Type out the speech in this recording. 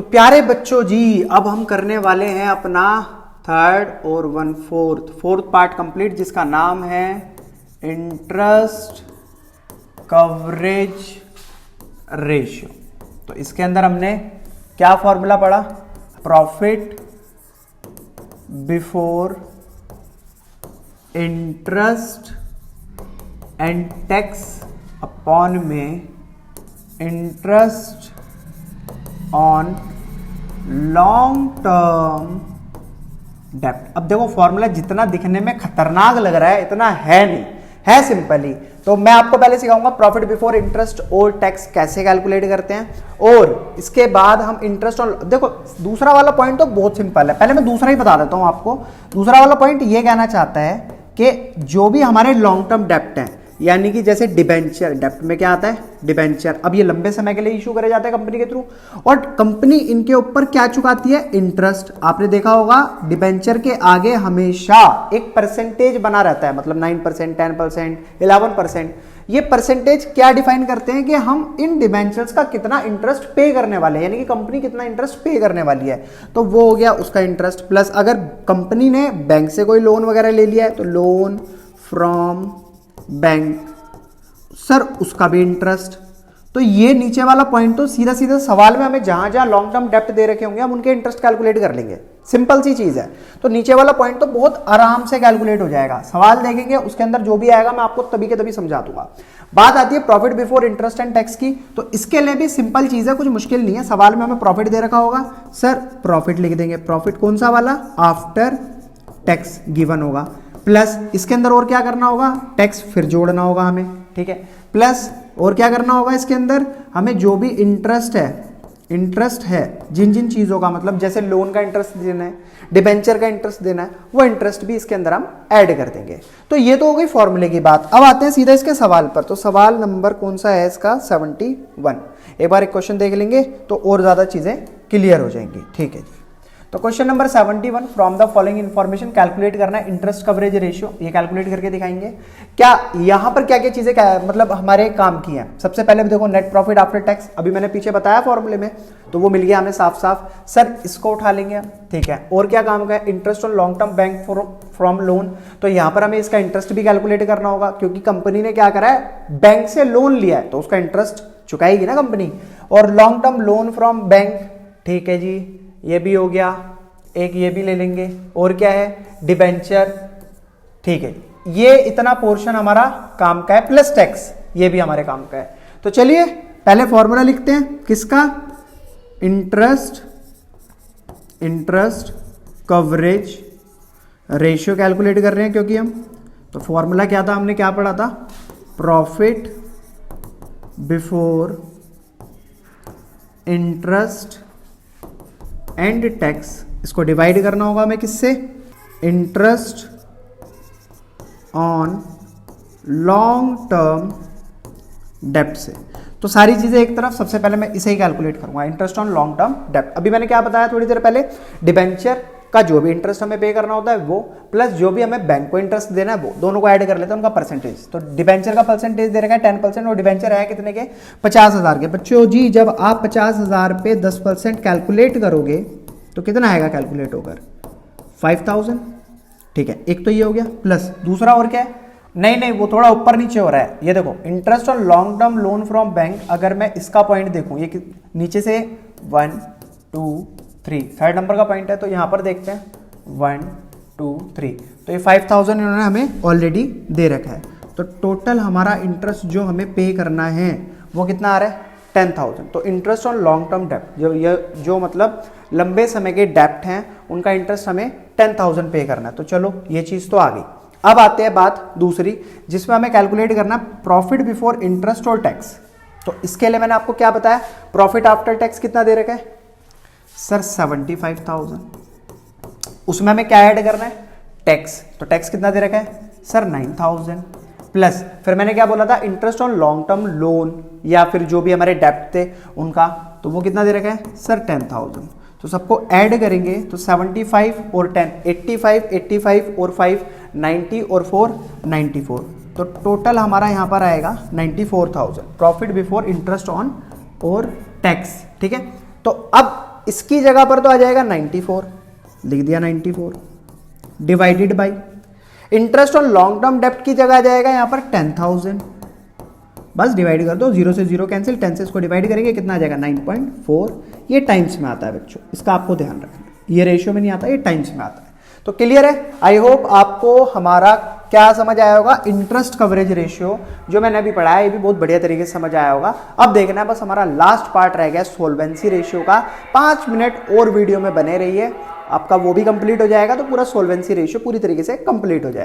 तो प्यारे बच्चों जी, अब हम करने वाले हैं अपना थर्ड और 1/4 पार्ट कंप्लीट, जिसका नाम है इंटरेस्ट कवरेज रेशियो। तो इसके अंदर हमने क्या फॉर्मूला पढ़ा? Profit before interest and tax upon में इंटरेस्ट ऑन लॉन्ग टर्म डेप्ट। अब देखो फॉर्मूला जितना दिखने में खतरनाक लग रहा है इतना है नहीं, है सिंपल ही। तो मैं आपको पहले सिखाऊंगा प्रॉफिट बिफोर इंटरेस्ट और टैक्स कैसे कैलकुलेट करते हैं, और इसके बाद हम इंटरेस्ट ऑन, देखो दूसरा वाला पॉइंट तो बहुत सिंपल है, पहले मैं दूसरा ही बता देता हूं आपको। दूसरा वाला पॉइंट ये कहना चाहता है कि जो भी हमारे लॉन्ग टर्म डेप्ट हैं, यानी कि जैसे डिबेंचर, डेप्ट में क्या आता है? डिबेंचर। अब ये लंबे समय के लिए इशू करे जाते हैं कंपनी के थ्रू, और कंपनी इनके ऊपर क्या चुकाती है? इंटरेस्ट। आपने देखा होगा डिबेंचर के आगे हमेशा एक परसेंटेज बना रहता है, मतलब 9%, 10%, 11%। ये परसेंटेज क्या डिफाइन करते हैं कि हम इन डिबेंचर्स का कितना इंटरेस्ट पे करने वाले हैं, यानी कि कंपनी कितना इंटरेस्ट पे करने वाली है। तो वो हो गया उसका इंटरेस्ट, प्लस अगर कंपनी ने बैंक से कोई लोन वगैरह ले लिया है तो लोन फ्रॉम बैंक, सर उसका भी इंटरेस्ट। तो ये नीचे वाला पॉइंट तो सीधा सीधा सवाल में हमें जहां जहां लॉन्ग टर्म डेप्ट दे रखे होंगे हम उनके इंटरेस्ट कैलकुलेट कर लेंगे, सिंपल सी चीज है। तो नीचे वाला पॉइंट तो बहुत आराम से कैलकुलेट हो जाएगा, सवाल देखेंगे उसके अंदर जो भी आएगा मैं आपको तभी के तभी समझा दूंगा। बात आती है profit before interest and tax की, तो इसके लिए भी सिंपल चीज है, कुछ मुश्किल नहीं है। सवाल में हमें प्रॉफिट दे रखा होगा, सर प्रॉफिट लिख देंगे। प्रॉफिट कौन सा वाला? आफ्टर टैक्स गिवन होगा, प्लस इसके अंदर और क्या करना होगा? टैक्स फिर जोड़ना होगा हमें, ठीक है। प्लस और क्या करना होगा इसके अंदर? हमें जो भी इंटरेस्ट है जिन जिन चीजों का, मतलब जैसे लोन का इंटरेस्ट देना है, डिबेंचर का इंटरेस्ट देना है, वो इंटरेस्ट भी इसके अंदर हम ऐड कर देंगे। तो ये तो हो गई फॉर्मूले की बात। अब आते हैं सीधा इसके सवाल पर। तो सवाल नंबर कौन सा है इसका? 71। एक बार एक क्वेश्चन देख लेंगे तो और ज्यादा चीजें क्लियर हो जाएंगी, ठीक है जी। तो question number 71, from the following information calculate करना है इंटरेस्ट कवरेज रेशियो। ये कैलकुलेट करके दिखाएंगे। क्या यहां पर क्या क्या चीजें मतलब हमारे काम की हैं? सबसे पहले देखो नेट प्रॉफिट आफ्टर टैक्स, अभी मैंने पीछे बताया फॉर्मूले में, तो वो मिल गया हमें साफ साफ। सर इसको उठा लेंगे, ठीक है। और क्या काम का है? Interest on long term bank from loan, तो यहां पर हमें इसका इंटरेस्ट भी कैलकुलेट करना होगा, क्योंकि कंपनी ने क्या करा है? बैंक से लोन लिया है, तो उसका इंटरेस्ट चुकाएगी ना कंपनी। और long term loan from bank, ठीक है जी, ये भी हो गया। एक ये भी ले लेंगे, और क्या है? डिबेंचर, ठीक है। ये इतना पोर्शन हमारा काम का है, प्लस टैक्स ये भी हमारे काम का है। तो चलिए पहले फॉर्मूला लिखते हैं, किसका? इंटरेस्ट कवरेज रेशियो कैलकुलेट कर रहे हैं क्योंकि हम। तो फॉर्मूला क्या था? हमने क्या पढ़ा था? Profit before interest and tax, इसको डिवाइड करना होगा हमें किससे? इंटरेस्ट ऑन लॉन्ग टर्म डेप्ट से। तो सारी चीजें एक तरफ, सबसे पहले मैं इसे ही कैलकुलेट करूंगा, इंटरेस्ट ऑन लॉन्ग टर्म डेप्ट। अभी मैंने क्या बताया थोड़ी देर पहले? डिबेंचर का जो भी इंटरेस्ट हमें पे करना होता है वो, प्लस जो भी हमें बैंक को इंटरेस्ट देना है वो, दोनों को ऐड कर लेते हैं उनका परसेंटेज। तो डिबेंचर का परसेंटेज दे रखा है 10%, और डिबेंचर है कितने के? 50,000 के। बच्चों जी जब आप 50,000 पे 10% कैलकुलेट करोगे तो कितना आएगा कैलकुलेट होकर? 5,000, ठीक है। एक तो ये हो गया, प्लस दूसरा और क्या है? नहीं वो थोड़ा ऊपर नीचे हो रहा है। ये देखो interest on long term loan from bank, अगर मैं इसका पॉइंट देखूं, ये नीचे से 1 2 3 थर्ड नंबर का पॉइंट है, तो यहां पर देखते हैं 1 2 3, तो ये 5,000 इन्होंने हमें ऑलरेडी दे रखा है। तो टोटल हमारा इंटरेस्ट जो हमें पे करना है वो कितना आ रहा है? 10,000। तो इंटरेस्ट ऑन लॉन्ग टर्म डेप्ट, जो मतलब लंबे समय के डेप्ट हैं उनका इंटरेस्ट हमें 10,000 पे करना है। तो चलो ये चीज तो आ गई। अब आते हैं बात दूसरी, जिसमें हमें कैलकुलेट करना प्रॉफिट बिफोर इंटरेस्ट और टैक्स। तो इसके लिए मैंने आपको क्या बताया? प्रॉफिट आफ्टर टैक्स कितना दे रखा है? सर 75,000। उसमें हमें क्या ऐड करना है? टैक्स। तो टैक्स कितना दे रखा है? सर 9,000, प्लस फिर मैंने क्या बोला था? Interest on long term loan या फिर जो भी हमारे डेप्ट थे उनका, तो वो कितना दे रखा है? सर 10,000। तो सबको ऐड करेंगे तो 75 और 10 85, 85 और 5 90 और 4 94। तो टोटल हमारा यहाँ पर आएगा 94,000 प्रॉफिट बिफोर इंटरेस्ट ऑन और टैक्स, ठीक है। तो अब अब इसकी जगह पर तो आ जाएगा 94, लिख दिया 94 divided by interest on long term डेप्ट की जगह आ जाएगा यहां पर 10,000, बस डिवाइड कर दो, 0 से 0 कैंसिल, 10 से इसको डिवाइड करेंगे कितना आ जाएगा 9.4। ये टाइम्स में आता है बच्चों, इसका आपको ध्यान रखना, ये रेशियो में नहीं आता, ये टाइम्स में आता है। तो क्लियर है, आई होप आपको हमारा क्या समझ आया होगा, इंटरेस्ट कवरेज रेशियो जो मैंने अभी पढ़ाया ये भी बहुत बढ़िया तरीके से समझ आया होगा। अब देखना है बस हमारा लास्ट पार्ट रह गया सोल्वेंसी रेशियो का, 5 मिनट और वीडियो में बने रहिए, आपका वो भी कंप्लीट हो जाएगा तो पूरा सोल्वेंसी रेशियो पूरी तरीके से कंप्लीट हो जाएगा।